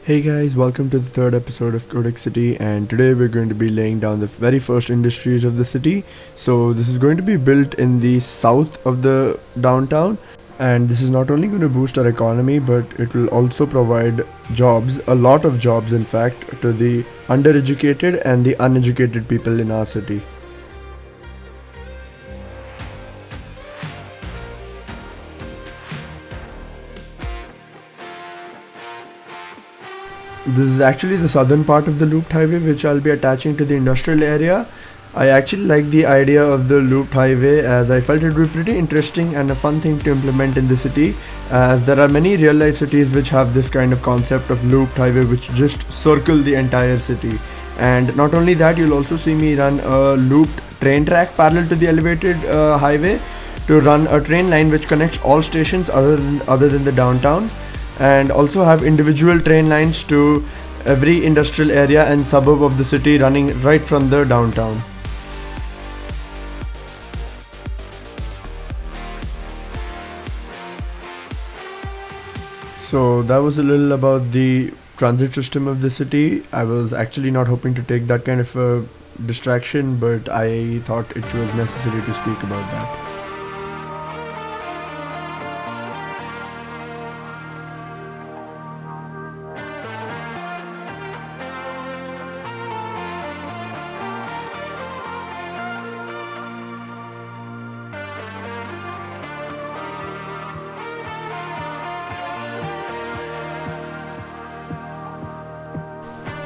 Hey guys, welcome to the third episode of Codex City, and today we're going to be laying down the very first industries of the city. So this is going to be built in the south of the downtown, and this is not only going to boost our economy, but it will also provide jobs, a lot of jobs in fact, to the undereducated and the uneducated people in our city. This is actually the southern part of the looped highway, which I'll be attaching to the industrial area. I actually like the idea of the looped highway, as I felt it would be pretty interesting and a fun thing to implement in the city, as there are many real life cities which have this kind of concept of looped highway which just circle the entire city. And not only that, you'll also see me run a looped train track parallel to the elevated highway to run a train line which connects all stations other than the downtown, and also have individual train lines to every industrial area and suburb of the city running right from the downtown. So that was a little about the transit system of the city. I was actually not hoping to take that kind of a distraction, but I thought it was necessary to speak about that.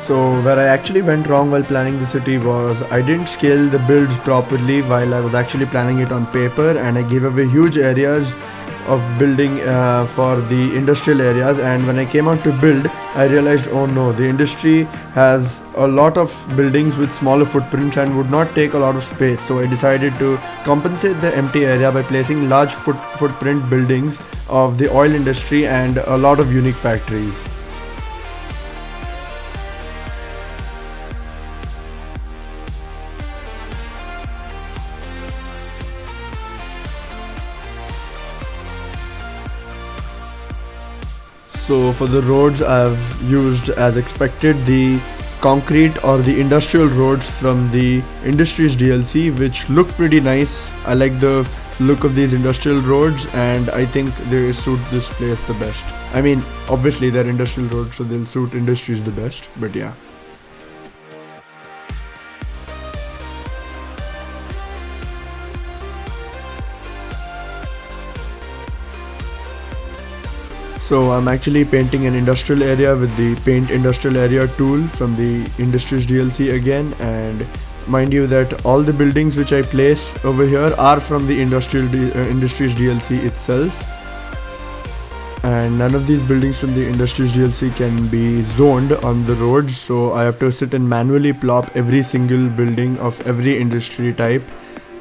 So where I actually went wrong while planning the city was I didn't scale the builds properly while I was actually planning it on paper, and I gave away huge areas of building for the industrial areas. And when I came out to build, I realized, oh no, the industry has a lot of buildings with smaller footprints and would not take a lot of space. So I decided to compensate the empty area by placing large footprint buildings of the oil industry and a lot of unique factories. So for the roads, I've used, as expected, the concrete or the industrial roads from the Industries DLC, which look pretty nice. I like the look of these industrial roads, and I think they suit this place the best. I mean, obviously they're industrial roads, so they'll suit industries the best, but yeah. So I'm actually painting an industrial area with the paint industrial area tool from the Industries DLC again, and mind you that all the buildings which I place over here are from the Industries DLC itself, and none of these buildings from the Industries DLC can be zoned on the roads, so I have to sit and manually plop every single building of every industry type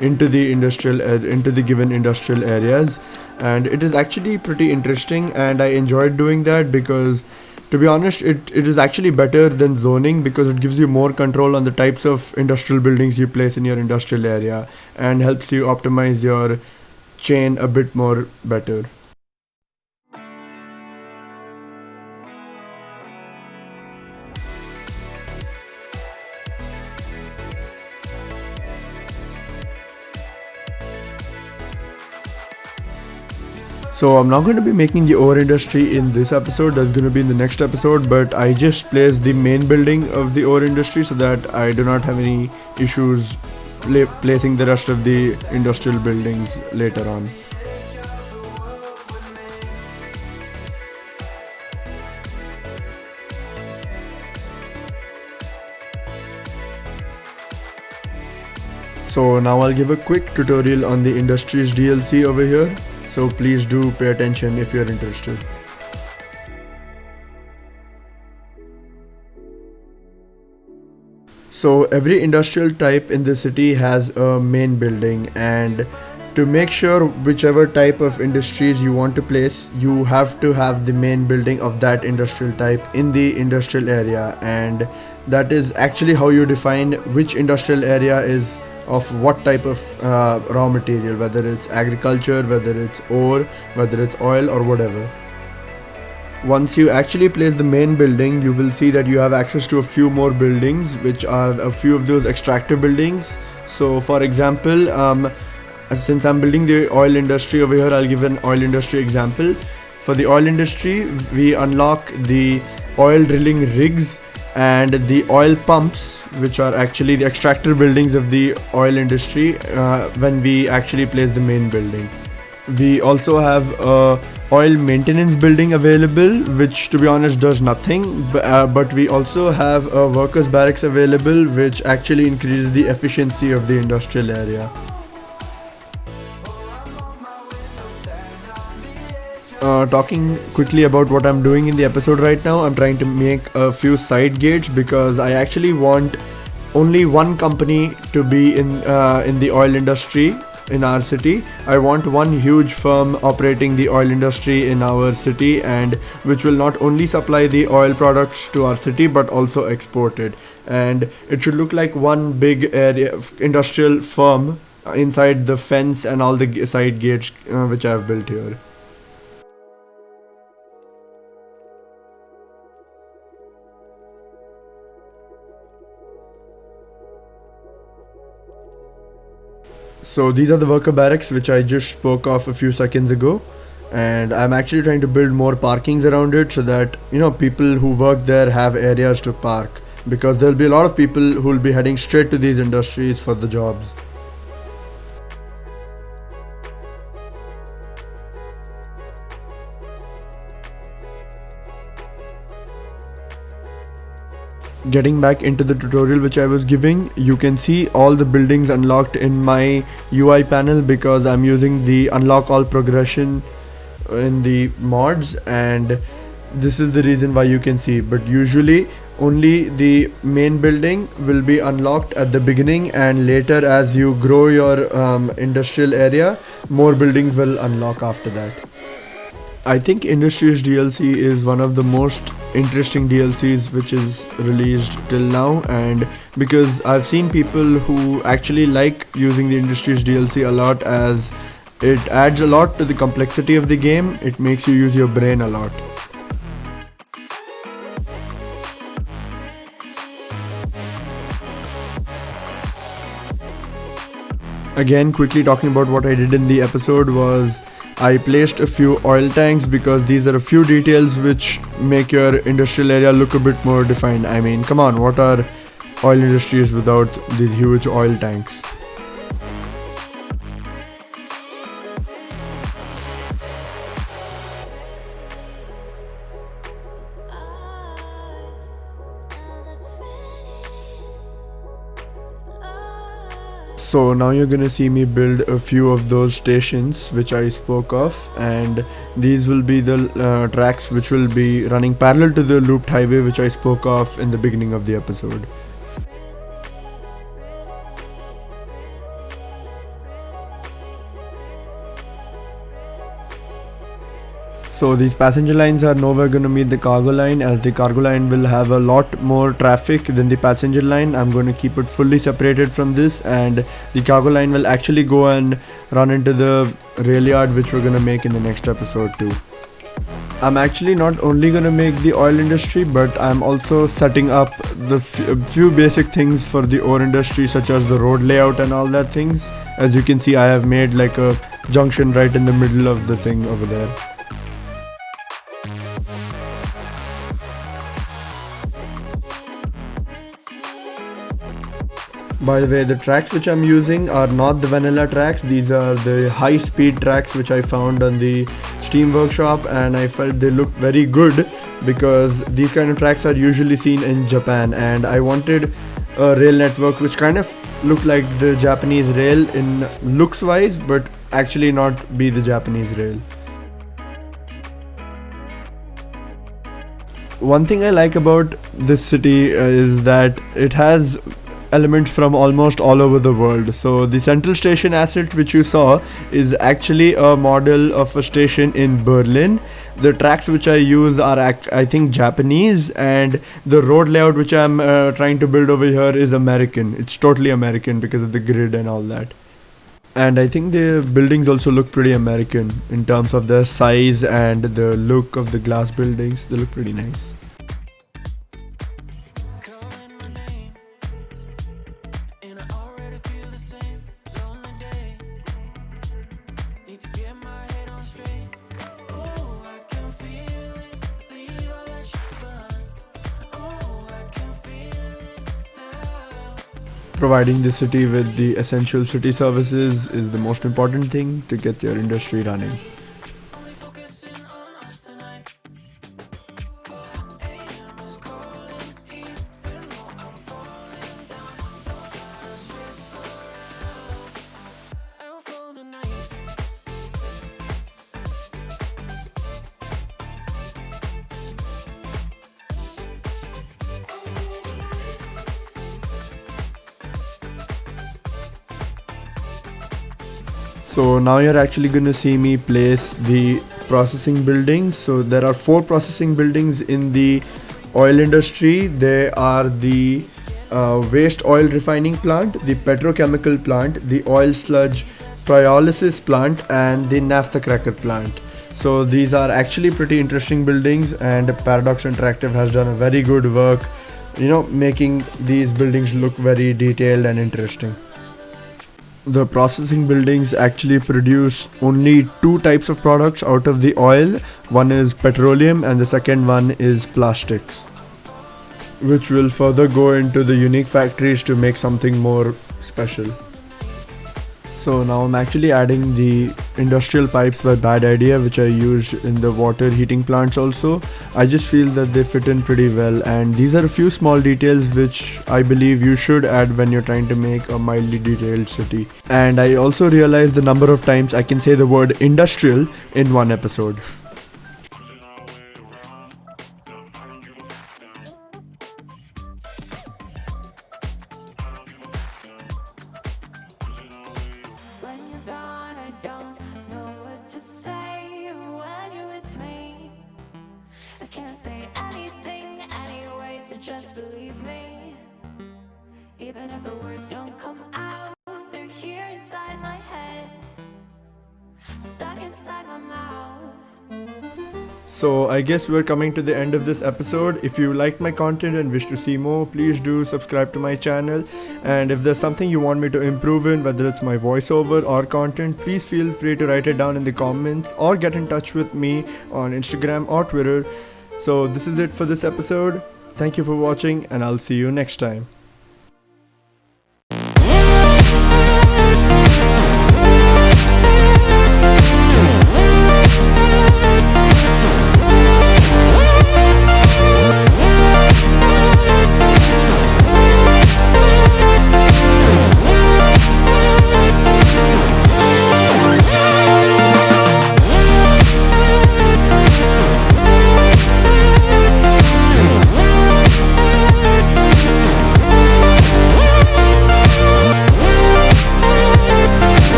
into the given industrial areas. And it is actually pretty interesting, and I enjoyed doing that because, to be honest, it is actually better than zoning because it gives you more control on the types of industrial buildings you place in your industrial area and helps you optimize your chain a bit more better. So I'm not going to be making the ore industry in this episode, that's going to be in the next episode, but I just placed the main building of the ore industry so that I do not have any issues placing the rest of the industrial buildings later on. So now I'll give a quick tutorial on the Industries DLC over here. So please do pay attention if you're interested. So every industrial type in the city has a main building, and to make sure whichever type of industries you want to place, you have to have the main building of that industrial type in the industrial area, and that is actually how you define which industrial area is of what type of raw material, whether it's agriculture, whether it's ore, whether it's oil, or whatever. Once you actually place the main building, you will see that you have access to a few more buildings, which are a few of those extractive buildings. So for example, since I'm building the oil industry over here, I'll give an oil industry example. For the oil industry, we unlock the oil drilling rigs and the oil pumps, which are actually the extractor buildings of the oil industry, when we actually place the main building. We also have a oil maintenance building available, which to be honest does nothing, but we also have a workers barracks available, which actually increases the efficiency of the industrial area. Talking quickly about what I'm doing in the episode right now, I'm trying to make a few side gates because I actually want only one company to be in the oil industry in our city. I want one huge firm operating the oil industry in our city, and which will not only supply the oil products to our city but also export it. And it should look like one big area industrial firm inside the fence and all the side gates which I've built here. So these are the worker barracks which I just spoke of a few seconds ago, and I'm actually trying to build more parkings around it so that people who work there have areas to park, because there'll be a lot of people who will be heading straight to these industries for the jobs. Getting back into the tutorial which I was giving, you can see all the buildings unlocked in my UI panel because I'm using the unlock all progression in the mods, and this is the reason why you can see. But usually only the main building will be unlocked at the beginning, and later as you grow your industrial area, more buildings will unlock after that. I think Industries DLC is one of the most interesting DLCs which is released till now, and because I've seen people who actually like using the Industries DLC a lot, as it adds a lot to the complexity of the game. It makes you use your brain a lot. Again, quickly talking about what I did in the episode was I placed a few oil tanks because these are a few details which make your industrial area look a bit more defined. I mean, come on, what are oil industries without these huge oil tanks? So now you're gonna see me build a few of those stations which I spoke of, and these will be the tracks which will be running parallel to the looped highway which I spoke of in the beginning of the episode. So these passenger lines are nowhere going to meet the cargo line, as the cargo line will have a lot more traffic than the passenger line. I'm going to keep it fully separated from this, and the cargo line will actually go and run into the rail yard which we're going to make in the next episode too. I'm actually not only going to make the oil industry, but I'm also setting up the few basic things for the ore industry, such as the road layout and all that things. As you can see, I have made like a junction right in the middle of the thing over there. By the way, the tracks which I'm using are not the vanilla tracks. These are the high speed tracks which I found on the Steam Workshop, and I felt they looked very good because these kind of tracks are usually seen in Japan, and I wanted a rail network which kind of looked like the Japanese rail in looks wise, but actually not be the Japanese rail. One thing I like about this city is that it has elements from almost all over the world. So the central station asset which you saw is actually a model of a station in Berlin. The tracks which I use are I think Japanese, and the road layout which I'm trying to build over here is American. It's totally American because of the grid and all that. And I think the buildings also look pretty American in terms of their size and the look of the glass buildings. They look pretty nice. Providing the city with the essential city services is the most important thing to get your industry running. So now you're actually going to see me place the processing buildings. So there are 4 processing buildings in the oil industry. They are the waste oil refining plant, the petrochemical plant, the oil sludge pyrolysis plant, and the naphtha cracker plant. So these are actually pretty interesting buildings, and Paradox Interactive has done a very good work, making these buildings look very detailed and interesting. The processing buildings actually produce only 2 types of products out of the oil. One is petroleum and the second one is plastics, which will further go into the unique factories to make something more special. So now I'm actually adding the industrial pipes by Bad Idea, which I used in the water heating plants also. I just feel that they fit in pretty well, and these are a few small details which I believe you should add when you're trying to make a mildly detailed city. And I also realized the number of times I can say the word industrial in one episode. Can't say anything anyway, so just believe me. Even if the words don't come out, they're here inside my head, stuck inside my mouth. So I guess we're coming to the end of this episode. If you liked my content and wish to see more, please do subscribe to my channel. And if there's something you want me to improve in, whether it's my voiceover or content, please feel free to write it down in the comments or get in touch with me on Instagram or Twitter. So this is it for this episode. Thank you for watching, and I'll see you next time.